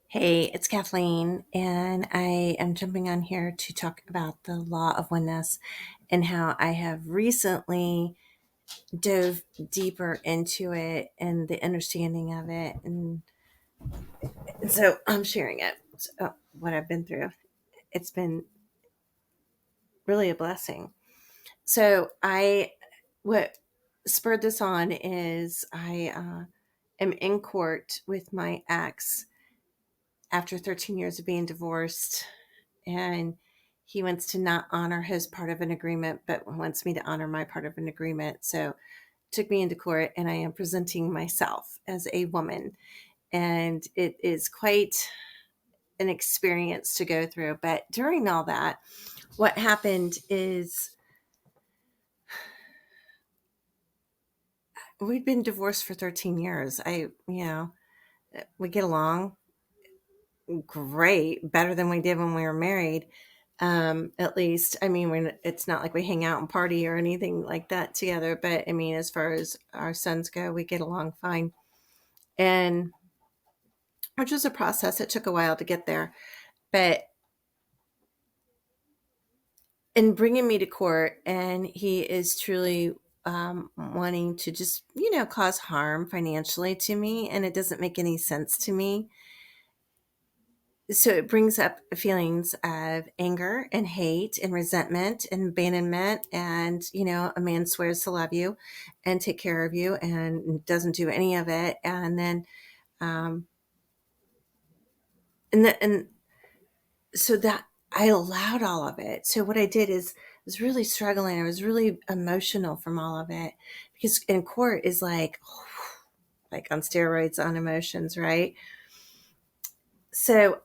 Hey, it's Kathleen, and I am jumping on here to talk about the law of oneness and how I have recently dove deeper into it and the understanding of it. And so I'm sharing it, what I've been through. It's been really a blessing. What spurred this on is I am in court with my ex after 13 years of being divorced, and he wants to not honor his part of an agreement but wants me to honor my part of an agreement. So took me into court, and I am presenting myself as a woman, and it is quite an experience to go through. But during all that, what happened is we'd been divorced for 13 years. We get along great, better than we did when we were married. At least, I mean, when it's not like we hang out and party or anything like that together, but I mean, as far as our sons go, we get along fine. And which was a process. It took a while to get there, but in bringing me to court, and he is truly wanting to just, cause harm financially to me, and it doesn't make any sense to me. So it brings up feelings of anger and hate and resentment and abandonment. And, a man swears to love you and take care of you and doesn't do any of it. And then, um, and so that I allowed all of it. So what I did is I was really struggling. I was really emotional from all of it, because in court is like on steroids on emotions, right? So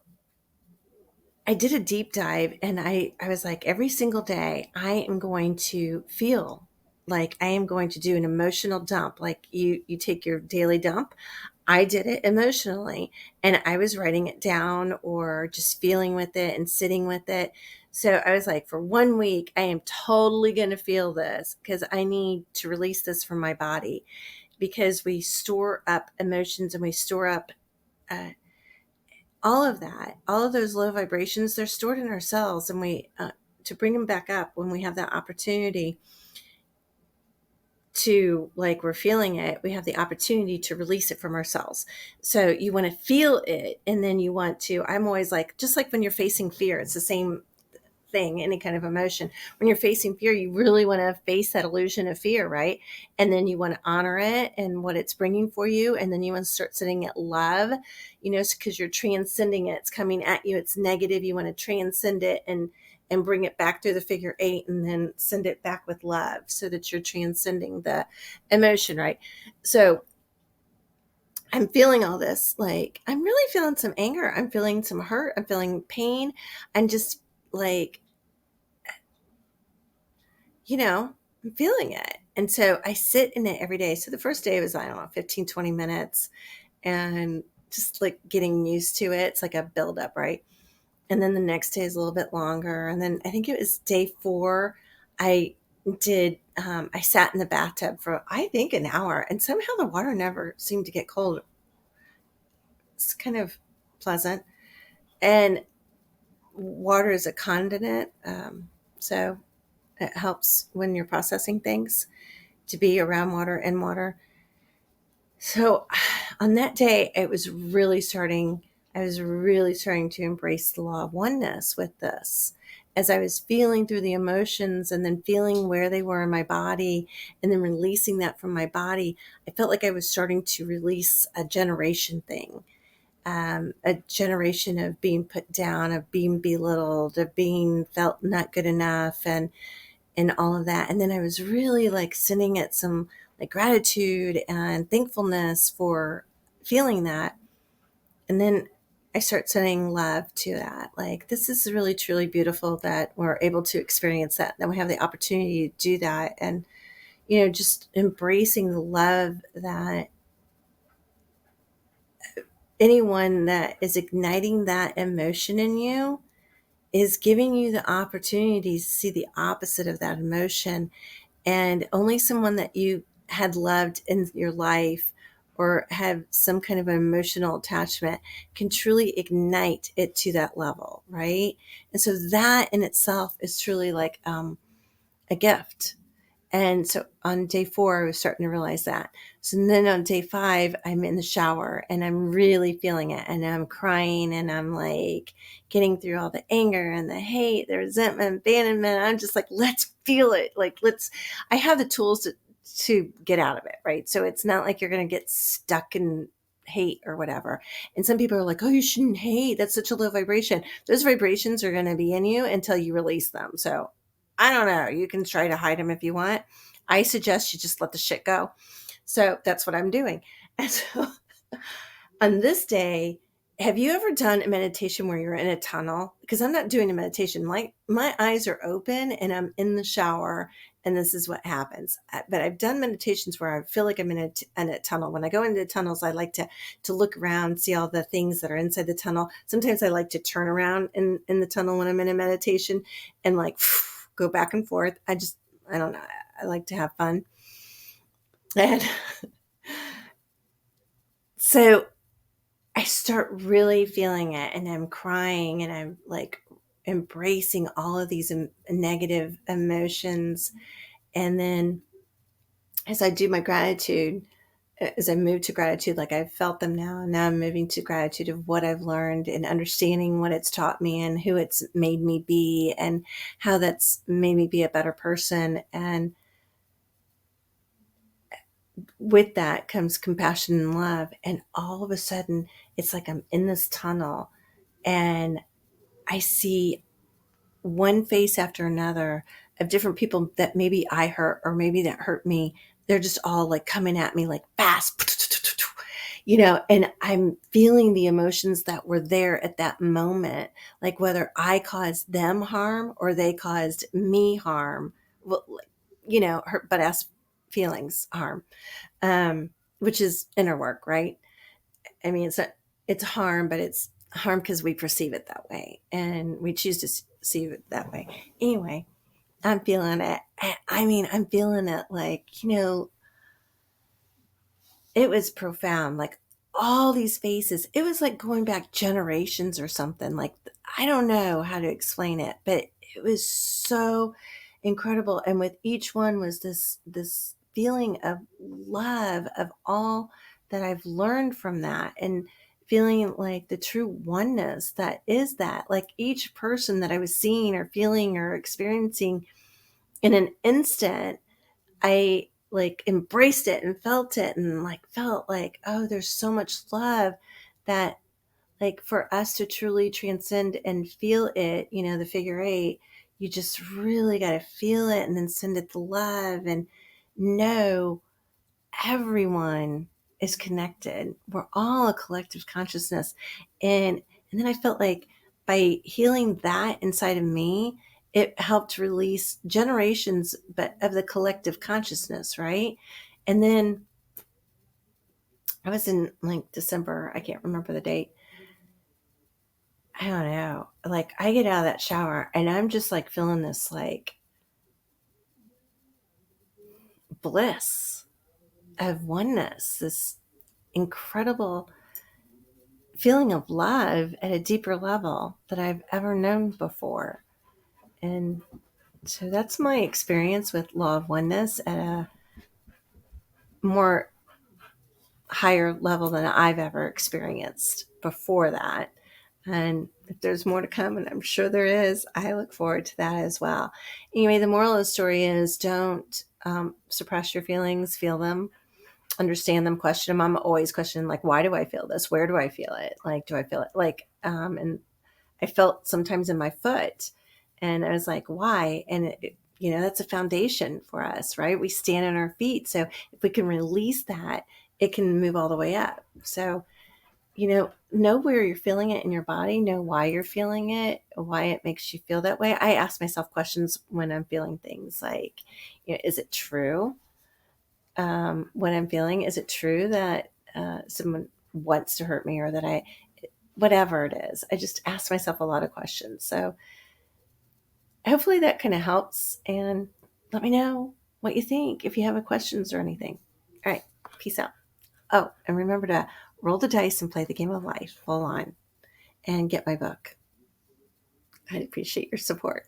I did a deep dive, and I was like, every single day I am going to feel like I am going to do an emotional dump. Like you take your daily dump. I did it emotionally, and I was writing it down or just feeling with it and sitting with it. So I was like, for 1 week, I am totally going to feel this because I need to release this from my body, because we store up emotions and we store up uh, all of that, all of those low vibrations, they're stored in our cells, and we to bring them back up when we have that opportunity to, like, we're feeling it, we have the opportunity to release it from ourselves. So you want to feel it, and then you want to, I'm always like, just like when you're facing fear, it's the same thing, any kind of emotion. When you're facing fear, you really want to face that illusion of fear, right? And then you want to honor it and what it's bringing for you. And then you want to start sitting at love, because you're transcending it. It's coming at you. It's negative. You want to transcend it and bring it back through the figure eight, and then send it back with love, so that you're transcending the emotion, right? So I'm feeling all this. Like, I'm really feeling some anger. I'm feeling some hurt. I'm feeling pain. I'm just like, I'm feeling it. And so I sit in it every day. So the first day was, I don't know, 15, 20 minutes, and just like getting used to it. It's like a buildup, right? And then the next day is a little bit longer. And then I think it was day 4, I sat in the bathtub for, I think, an hour, and somehow the water never seemed to get cold. It's kind of pleasant. And water is a condiment. So it helps when you're processing things to be around water and water. So on that day, I was really starting to embrace the law of oneness with this. As I was feeling through the emotions and then feeling where they were in my body and then releasing that from my body, I felt like I was starting to release a generation thing, a generation of being put down, of being belittled, of being felt not good enough, and all of that. And then I was really like sending it some like gratitude and thankfulness for feeling that. And then I start sending love to that. Like, this is really, truly beautiful that we're able to experience that, that we have the opportunity to do that. And, just embracing the love that anyone that is igniting that emotion in you is giving you the opportunity to see the opposite of that emotion. And only someone that you had loved in your life, or have some kind of an emotional attachment can truly ignite it to that level, right? And so that in itself is truly like a gift. And so on day 4, I was starting to realize that. So then on day 5, I'm in the shower and I'm really feeling it, and I'm crying, and I'm like getting through all the anger and the hate, the resentment, abandonment. I'm just like, let's feel it. Like, I have the tools to get out of it. Right. So it's not like you're going to get stuck in hate or whatever. And some people are like, oh, you shouldn't hate. That's such a low vibration. Those vibrations are going to be in you until you release them. So I don't know. You can try to hide them if you want. I suggest you just let the shit go. So that's what I'm doing. And so on this day, have you ever done a meditation where you're in a tunnel? Because I'm not doing a meditation. Like, my eyes are open and I'm in the shower, and this is what happens. But I've done meditations where I feel like I'm in a tunnel. When I go into tunnels, I like to look around, see all the things that are inside the tunnel. Sometimes I like to turn around in the tunnel when I'm in a meditation and like go back and forth. I don't know. I like to have fun. And so I start really feeling it, and I'm crying, and I'm like embracing all of these negative emotions. And then as I do my gratitude, as I move to gratitude, like I've felt them now, and now I'm moving to gratitude of what I've learned and understanding what it's taught me and who it's made me be and how that's made me be a better person. And with that comes compassion and love. And all of a sudden, it's like I'm in this tunnel, and I see one face after another of different people that maybe I hurt or maybe that hurt me. They're just all like coming at me like fast, and I'm feeling the emotions that were there at that moment, like whether I caused them harm or they caused me harm. Well, hurt butt ass feelings harm, which is inner work, right? I mean, it's harm, but it's harm because we perceive it that way and we choose to see it that way. Anyway, I'm feeling it. I mean, I'm feeling it like, it was profound. Like, all these faces, it was like going back generations or something. Like, I don't know how to explain it, but it was so incredible. And with each one was this feeling of love of all that I've learned from that, and feeling like the true oneness that is that. Like, each person that I was seeing or feeling or experiencing in an instant, I like embraced it and felt it, and like felt like, oh, there's so much love that, like, for us to truly transcend and feel it, the figure 8, you just really got to feel it and then send it the love and know everyone is connected. We're all a collective consciousness. And then I felt like by healing that inside of me, it helped release generations but of the collective consciousness, right? And then I was in like December, I can't remember the date. I don't know. Like, I get out of that shower and I'm just like feeling this like bliss of oneness, this incredible feeling of love at a deeper level that I've ever known before. And so that's my experience with law of oneness at a more higher level than I've ever experienced before that. And if there's more to come, and I'm sure there is, I look forward to that as well. Anyway, the moral of the story is, don't suppress your feelings, feel them, understand them, question them. I'm always questioning, like, why do I feel this? Where do I feel it? Like, do I feel it? Like, and I felt sometimes in my foot, and I was like, why? And that's a foundation for us, right? We stand on our feet. So if we can release that, it can move all the way up. So, know where you're feeling it in your body, know why you're feeling it, why it makes you feel that way. I ask myself questions when I'm feeling things like, is it true? What I'm feeling, is it true that someone wants to hurt me, or that whatever it is? I just ask myself a lot of questions. So hopefully that kind of helps, and let me know what you think if you have any questions or anything. All right. Peace out. Oh, and remember to roll the dice and play the game of life full on and get my book. I'd appreciate your support.